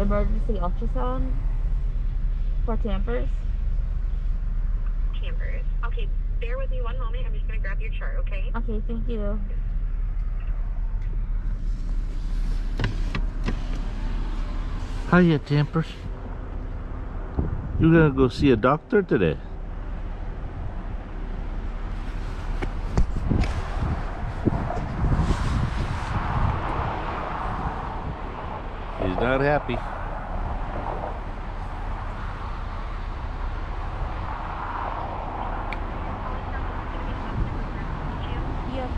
emergency ultrasound for Tampers. Tampers. Okay, bear with me one moment. I'm just going to grab your chart, okay? Okay, thank you. Hiya, Tampers. You're gonna go see a doctor today. He's not happy. Yep.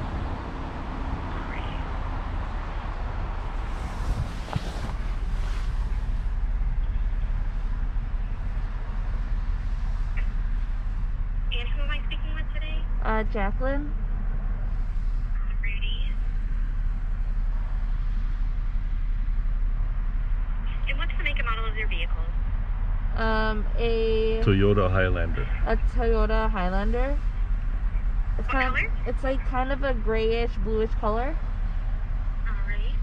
And who am I speaking with today? Jacqueline. Alrighty. And what's the make and model of your vehicle? A Toyota Highlander. Toyota Highlander. It's What kind color? of, it's like kind of a grayish, bluish color. Alright.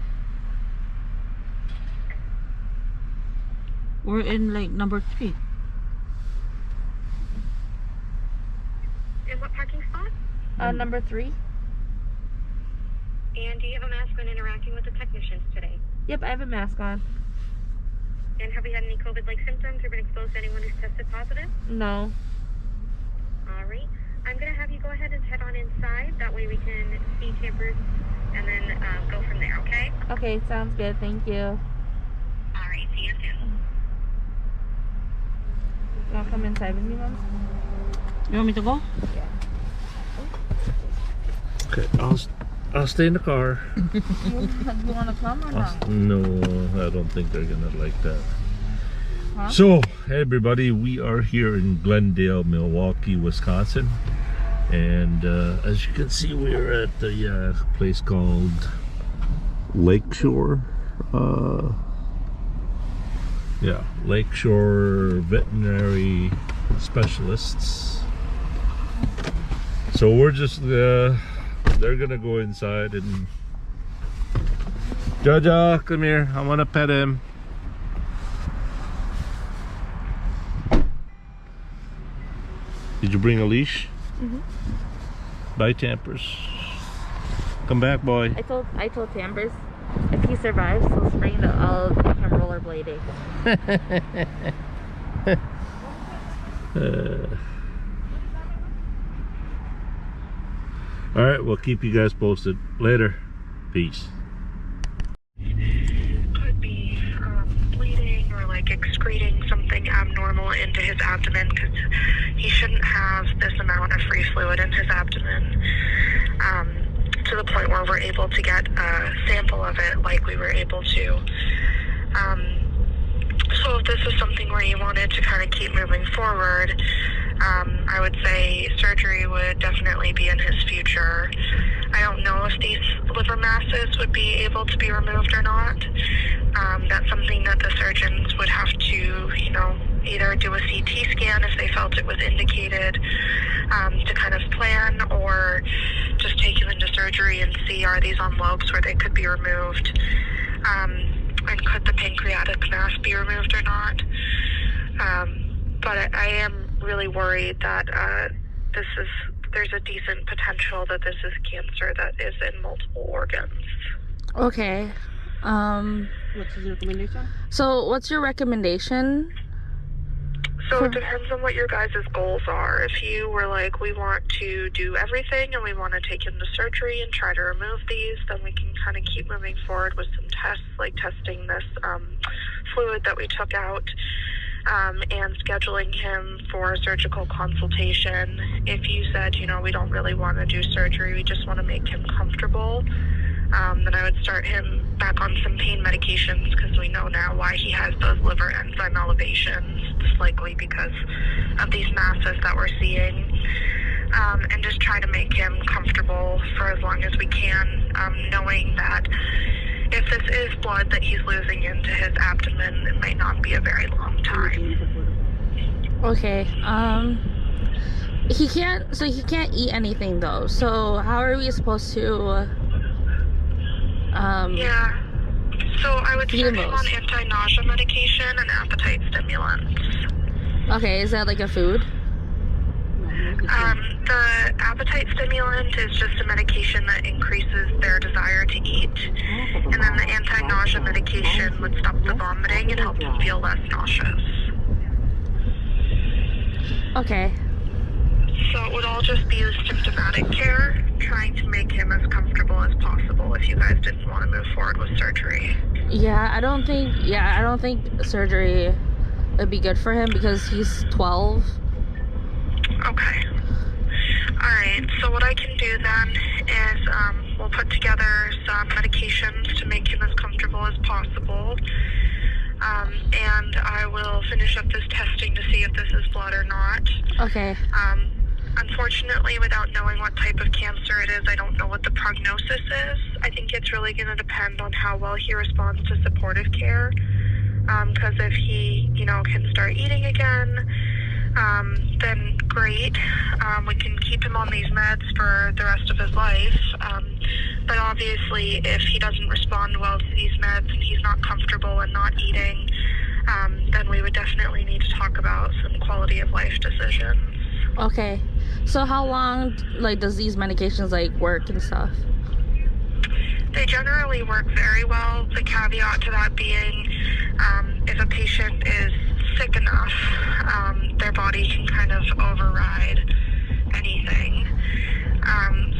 We're in like number 3. And what parking spot? Number 3. And do you have a mask when interacting with the technicians today? Yep, I have a mask on. And have you had any COVID-like symptoms or been exposed to anyone who's tested positive? No. Alright. I'm going to have you go ahead and head on inside. That way we can see Tampers and then go from there, okay? Okay, sounds good. Thank you. Alright, see you soon. You want to come inside with me, Mom? You want me to go? Yeah. Okay, I'll stay in the car. You want to come or not? No, I don't think they're gonna like that. Huh? So, hey everybody, we are here in Glendale, Milwaukee, Wisconsin, and as you can see, we're at the place called Lakeshore. Yeah, Lakeshore Veterinary Specialists. So we're just they're gonna go inside and Jaja, come here. I want to pet him. Did you bring a leash? Bye, Tampers. Come back, boy. I told Tampers if he survives, he'll spring I'll make him rollerblading. All right, we'll keep you guys posted later. Peace. Could be bleeding or like excreting something abnormal into his abdomen because he shouldn't have this amount of free fluid in his abdomen to the point where we're able to get a sample of it like we were able to. So if this is something where you wanted to kind of keep moving forward, I would say surgery would definitely be in his future. I don't know if these liver masses would be able to be removed or not. That's something that the surgeons would have to, either do a CT scan if they felt it was indicated to kind of plan, or just take you into surgery and see are these on lobes where they could be removed, and could the pancreatic mass be removed or not. But I am really worried that there's a decent potential that this is cancer that is in multiple organs. Okay. What's your recommendation? So what's your recommendation? So it depends on what your guys' goals are. If you were like, we want to do everything and we want to take him to surgery and try to remove these, then we can kind of keep moving forward with some tests, like testing this fluid that we took out, and scheduling him for a surgical consultation. If you said, we don't really want to do surgery, we just want to make him comfortable, then I would start him back on some pain medications, because we know now why he has those liver enzyme elevations. It's likely because of these masses that we're seeing. And just try to make him comfortable for as long as we can, knowing that if this is blood that he's losing into his abdomen, it might not be a very long time. Okay. He can't eat anything though. So how are we supposed to Yeah. So I would Feed start him him those. on anti-nausea medication and appetite stimulants. Okay, is that like a food? The appetite stimulant is just a medication that increases their desire to eat. And then the anti-nausea medication would stop the vomiting and help them feel less nauseous. Okay. So it would all just be the symptomatic care, trying to make him as comfortable as possible if you guys didn't want to move forward with surgery. Yeah, I don't think surgery would be good for him because he's 12. Okay. Alright, so what I can do then is we'll put together some medications to make him as comfortable as possible. And I will finish up this testing to see if this is blood or not. Okay. Unfortunately, without knowing what type of cancer it is, I don't know what the prognosis is. I think it's really going to depend on how well he responds to supportive care. Because if he, can start eating again, then great. We can keep him on these meds for the rest of his life. But obviously, if he doesn't respond well to these meds and he's not comfortable and not eating, then we would definitely need to talk about some quality of life decisions. Okay. So how long, does these medications, work and stuff? They generally work very well. The caveat to that being, if a patient is sick enough, their body can kind of override anything.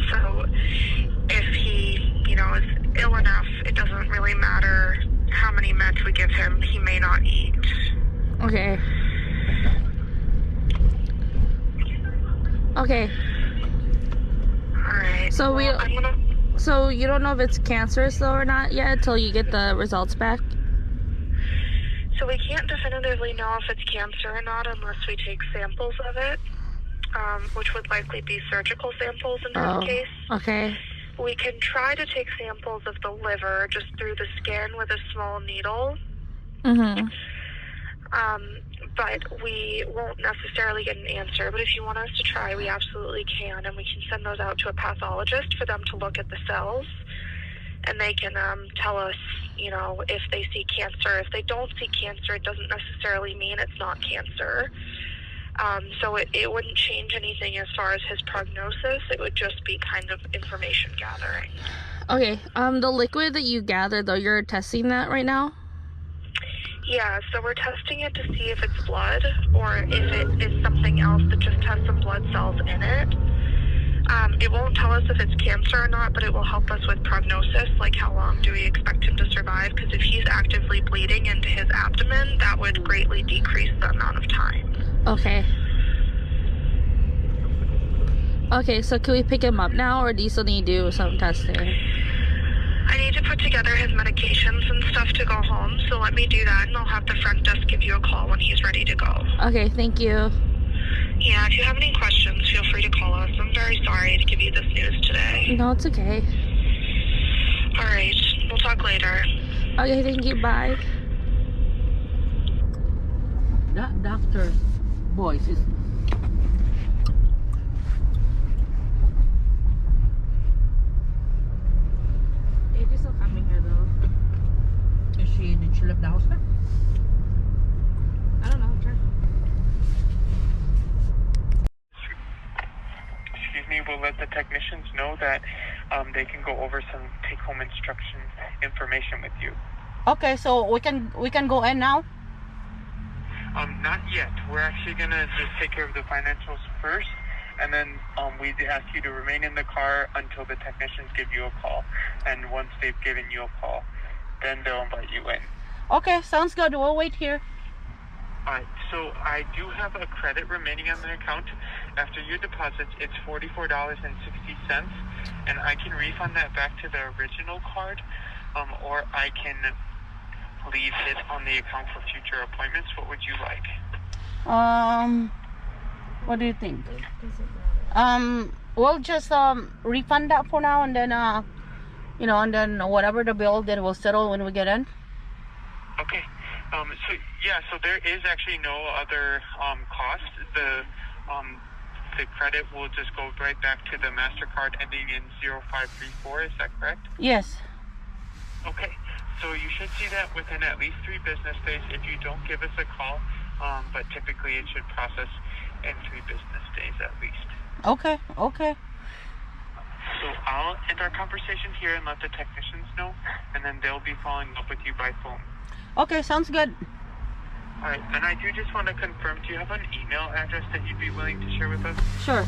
So if he, is ill enough, it doesn't really matter how many meds we give him, he may not eat. Okay. Okay. Alright. So well, So you don't know if it's cancerous though or not yet until you get the results back? So we can't definitively know if it's cancer or not unless we take samples of it, which would likely be surgical samples in his case. Okay. We can try to take samples of the liver just through the skin with a small needle. Mm-hmm. But we won't necessarily get an answer. But if you want us to try, we absolutely can, and we can send those out to a pathologist for them to look at the cells, and they can tell us, if they see cancer. If they don't see cancer, it doesn't necessarily mean it's not cancer. So it wouldn't change anything as far as his prognosis. It would just be kind of information gathering. Okay. The liquid that you gathered though, you're testing that right now? Yeah, so we're testing it to see if it's blood or if it is something else that just has some blood cells in it. It won't tell us if it's cancer or not, but it will help us with prognosis, like how long do we expect him to survive, because if he's actively bleeding into his abdomen, that would greatly decrease the amount of time. Okay. Okay, so can we pick him up now, or do you still need to do some testing? I need to put together his medications and stuff to go home, so let me do that, and I'll have the front desk give you a call when he's ready to go. Okay, thank you. Yeah, if you have any questions, feel free to call us. I'm very sorry to give you this news today. No, it's okay. All right, we'll talk later. Okay, thank you, bye. That doctor's voice is... Is still coming here though? Did she leave the house now? I don't know, sure. Excuse me, we'll let the technicians know that they can go over some take-home instruction information with you. Okay, so we can go in now? Not yet. We're actually gonna just take care of the financials first, and then we ask you to remain in the car until the technicians give you a call. And once they've given you a call, then they'll invite you in. Okay, sounds good. We'll wait here. Alright, so I do have a credit remaining on the account. After your deposits, it's $44.60, and I can refund that back to the original card, or I can leave it on the account for future appointments. What would you like? What do you think? We'll just refund that for now, and then and then whatever the bill, then we'll settle when we get in. Okay. So there is actually no other cost. The credit will just go right back to the MasterCard ending in 0534. Is that correct? Yes. Okay. So you should see that within at least 3 business days if you don't give us a call. But typically it should process in 3 business days at least. Okay, okay. So I'll end our conversation here and let the technicians know, and then they'll be following up with you by phone. Okay, sounds good. All right, and I do just want to confirm, do you have an email address that you'd be willing to share with us? Sure.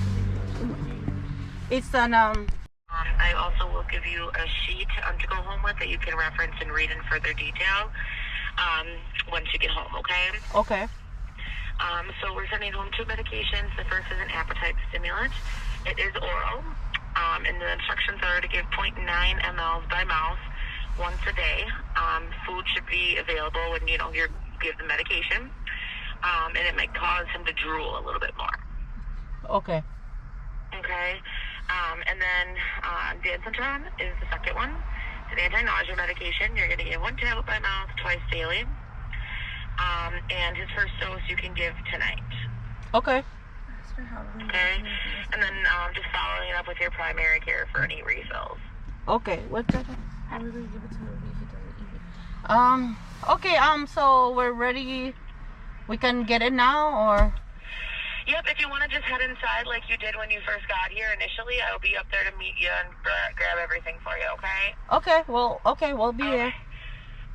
It's an I also will give you a sheet to go home with that you can reference and read in further detail once you get home, okay? Okay. So we're sending home 2 medications. The first is an appetite stimulant. It is oral, and the instructions are to give 0.9 mLs by mouth once a day. Food should be available when you give the medication, and it might cause him to drool a little bit more. Okay. Okay. And then Dansentron is the second one. It's an anti-nausea medication. You're going to give 1 tablet by mouth twice daily. And his first dose you can give tonight. Okay. Okay. And then just following it up with your primary care for any refills. Okay. What the? How do they give it to him if he doesn't eat it? Okay. So we're ready. We can get it now, or? Yep. If you want to just head inside like you did when you first got here initially, I'll be up there to meet you and grab everything for you. Okay. Okay. Well. Okay. We'll be here.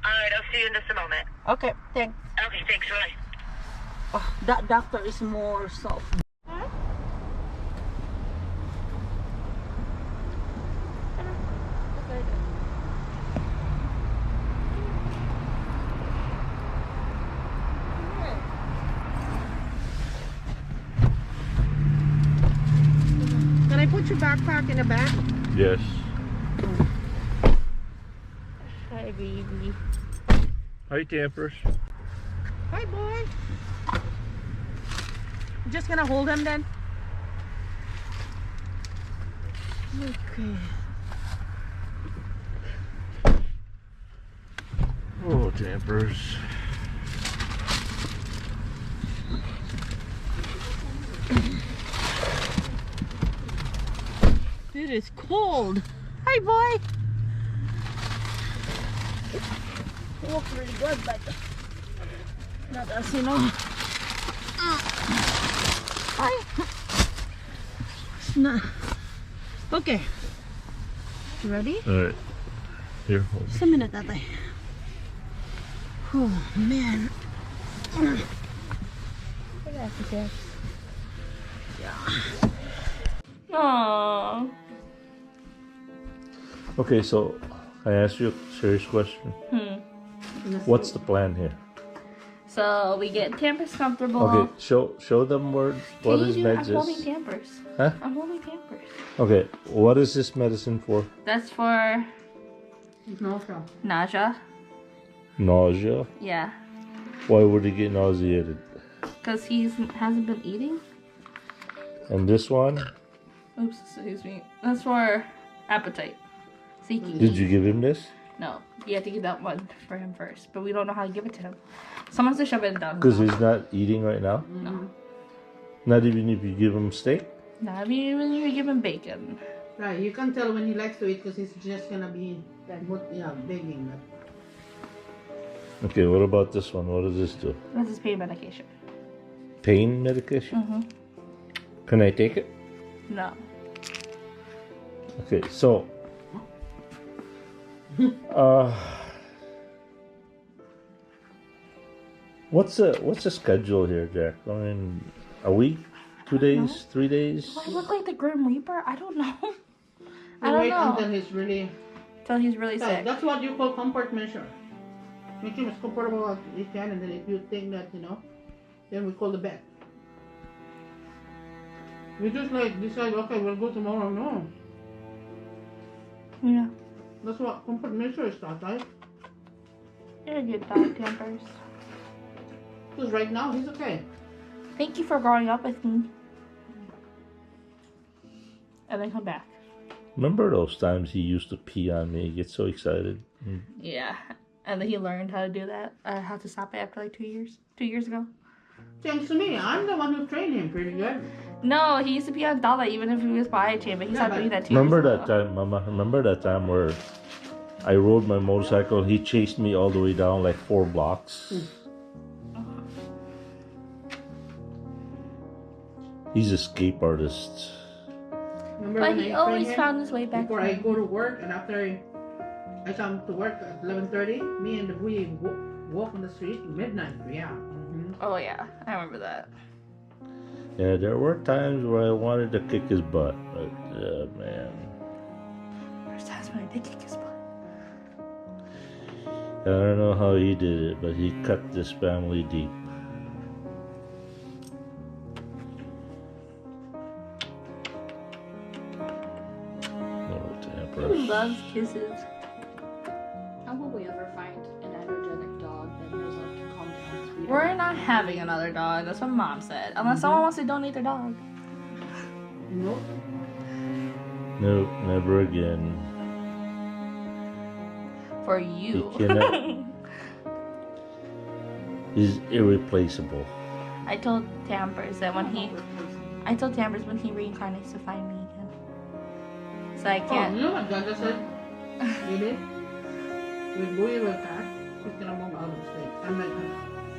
All right. I'll see you in just a moment. Okay. Thanks. Okay. Thanks. Bye. Oh, that doctor is more soft. Can I put your backpack in the back? Yes. Hi, baby. Hi, Tampers. Hi, boy. You just gonna hold him then? Okay. Oh, Tampers. It is cold. Hi, boy. It looks really good, but not as you know. Hi. It's not. Okay. You ready? All right. Here, hold Just a minute, Ate. Oh, man. Look at that. Yeah. Aww. Okay, so I ask you a serious question. What's the plan here? So we get Tampers comfortable. Okay, show them what his meds I'm holding is. Tampers. Huh? I'm holding Tampers. Okay, what is this medicine for? That's for Nausea. nausea. Nausea. Yeah, Why would he get nauseated? because hasn't been eating. And this one? Oops, excuse me. That's for appetite. Seeking. Did you give him this? No, you have to give that one for him first, but we don't know how to give it to him. Someone has to shove it down. Because he's not eating right now? No. Not even if you give him steak? Not even if you give him bacon. Right. You can tell when he likes to eat because he's just gonna be begging. Okay, what about this one? What does this do? This is pain medication. Pain medication? Can I take it? No. Okay, so what's the schedule here, Jack? I mean, a week, 2 days, 3 days? Do I look like the Grim Reaper? I don't know. I You don't wait know. until he's really. Until he's really sick. That's what you call comfort measure. Make him as comfortable as you can, and then if you think that then we call the vet. We just decide, okay, we'll go tomorrow. No, Yeah. that's what comfort measure is, right? You're a good dog, Tampers. Because right now he's okay. Thank you for growing up with me. And then come back. Remember those times he used to pee on me? He gets so excited. Yeah. And then he learned how to do that. How to stop it after like 2 years. 2 years ago. Thanks to me, I'm the one who trained him pretty good. No, he used to pee on Dada even if he was by chain, but he stopped doing that 2 years Remember ago. that time, Mama? Remember that time where I rode my motorcycle. He chased me all the way down like 4 blocks. He's a escape artist. Remember But when he I always trained him? found his way back Before I home. go to work, and after I come to work at 11:30, me and the boy walk on the street midnight. Yeah. Oh yeah, I remember that. Yeah, there were times where I wanted to kick his butt, but man, There's times when I did kick his butt. I don't know how he did it, but he cut this family deep. Oh, He Tampers. loves kisses. How will we ever find an energetic dog that knows how to calm down his breeder? We're not having another dog. That's what Mom said. Unless someone wants to donate their dog. Nope. Nope, never again. For you. He cannot. He's irreplaceable. I told Tampers that when he reincarnates to find me again. So I Oh, can't. you know what Ganda said? Really? With boy with cat, he's gonna move out of state. I'm like,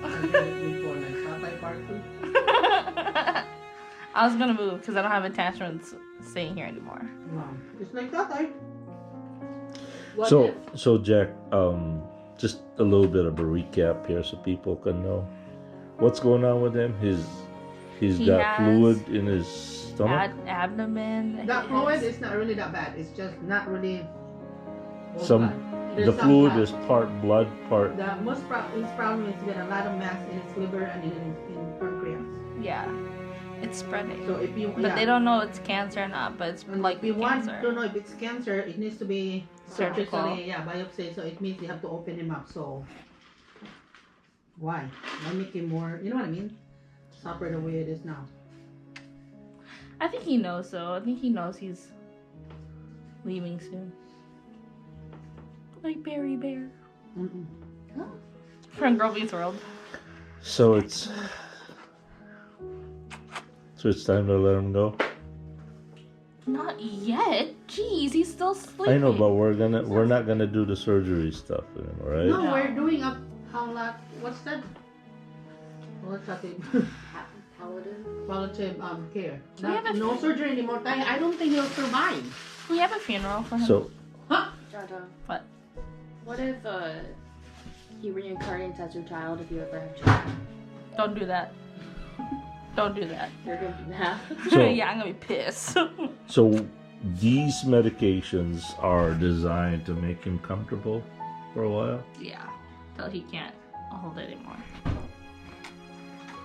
I said it before, like Satay Park too. I was gonna move because I don't have attachments staying here anymore. Wow. It's like Satay. So Jack, just a little bit of a recap here so people can know what's going on with him. He's He got has fluid in his stomach. Abdomen. That He fluid has- is not really that bad. It's just not really. whole Some blood. There's the some fluid blood. is part blood, part. The most his problem is he got a lot of mass in his liver and in pancreas. Yeah, it's spreading. So if you But they don't know it's cancer or not. But it's And like if you want cancer. to know if it's cancer, it needs to be Surgical. surgically, biopsy. So it means you have to open him up. So why? Why make him more? You know what I mean? Suffer the way it is now. I think he knows though. I think he knows he's leaving soon. Like Berry Bear Mm-mm. from Girl Meets World. So it's time to let him go. Not yet. Jeez, he's still sleeping. I know, but we're not gonna do the surgery stuff anymore, right? No, No. we're doing a how lot? What's that? What's that? Palliative care. We have a No surgery anymore. I don't think he'll survive. we have a funeral for him. So Dada, What? what if he reincarnates as your child if you ever have children? Don't do that. Don't do that. You're gonna be mad. So- yeah, I'm gonna be pissed. So these medications are designed to make him comfortable for a while. yeah, till he can't hold it anymore.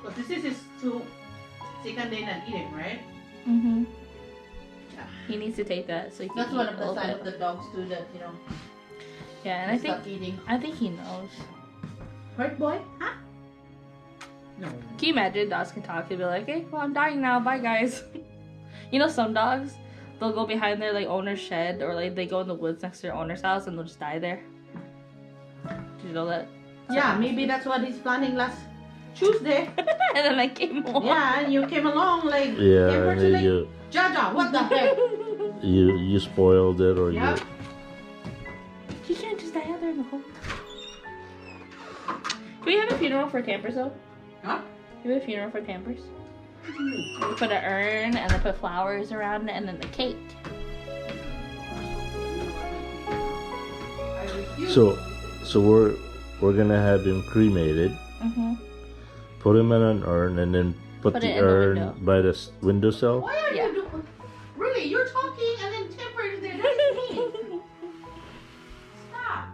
But this is his second day not eating, right? Mhm. Yeah. He needs to take that so he can. That's eat one a of the little signs bit. of the dogs too. That Yeah, and I think stop eating. he knows. Hurt boy? Huh? No. Can you imagine dogs can talk? He'd be like, "Hey, well, I'm dying now. Bye, guys." You know, some dogs, they'll go behind their like owner's shed or like they go in the woods next to their owner's house and they'll just die there. Did you know that? Yeah, maybe that's what he's planning last Tuesday. And then I came home. Yeah, and you came along like, Yeah, hey, and where's then the lake? Jaja, what the heck? you spoiled it, or Yep. He can't just die out there in the cold. Do we have a funeral for Tampers though? Huh? Do we have a funeral for Tampers? We put an urn and then put flowers around it and then the cake. I refuse. So we're gonna have him cremated, Mm-hmm. put him in an urn, and then put Put the it in the urn window. by the windowsill. Why are Yeah. you doing? Really, you're talking and then Tampers there. That's me. Stop.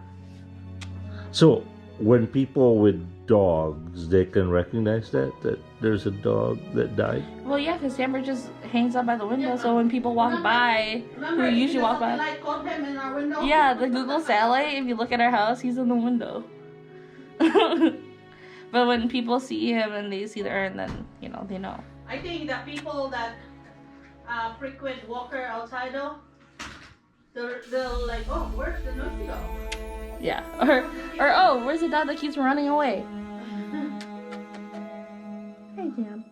So when people with dogs, they can recognize that there's a dog that died. Well, yeah, because Tamper just hangs out by the window, so when people walk by, Remember, who usually walk by. Light caught him in our window. Yeah, the Google satellite, if you look at our house, he's in the window. But when people see him and they see the urn, then, you know, they know. I think that people that frequent walker outside though, they'll like, oh, where's the noisy dog? Yeah. Or oh, where's the dog that keeps running away? Hey, Tam.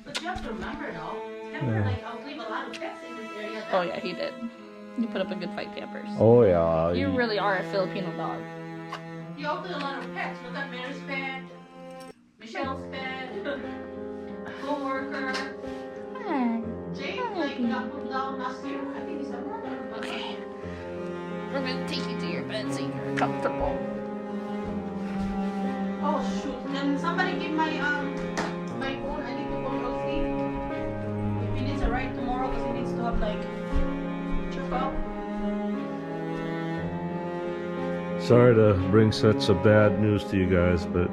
But you have to remember though, Tamper like outlive a lot of pets in this area. Oh, yeah, he did. You put up a good fight, Tampers. Oh yeah. You really are a Filipino dog. You also a lot of pets. Look at Mary's pet, Michelle's pet, co-worker. Jake, like, got put down last year. I think December. Okay. We're gonna take you to your bed so you're comfortable. Oh shoot! Can somebody give my my phone? I need to call Rosie. If he needs a ride tomorrow, because he needs to have like checkup. Sorry to bring such a bad news to you guys, but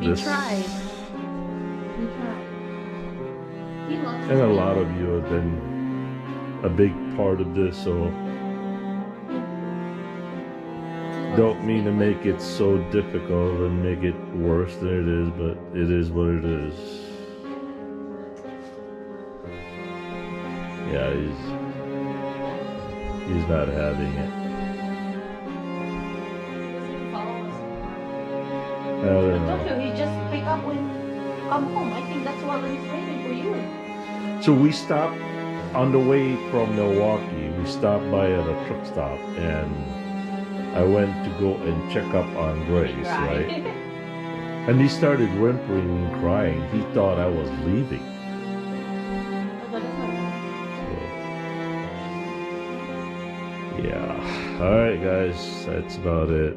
We tried. We tried. He loves and a me. lot of you have been a big part of this, so don't mean to make it so difficult and make it worse than it is, but it is what it is. Yeah, he's not having it. I don't Don't know. you? He just pick up when come home. I think that's why he's waiting for you. So we stopped on the way from Milwaukee. We stopped by at a truck stop, and I went to go and check up on Grace, right? And he started whimpering and crying. He thought I was leaving. So, yeah. All right, guys, that's about it.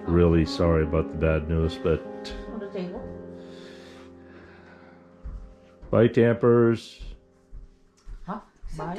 Really sorry about the bad news, but On the table. bye, Tampers. Huh? Bye.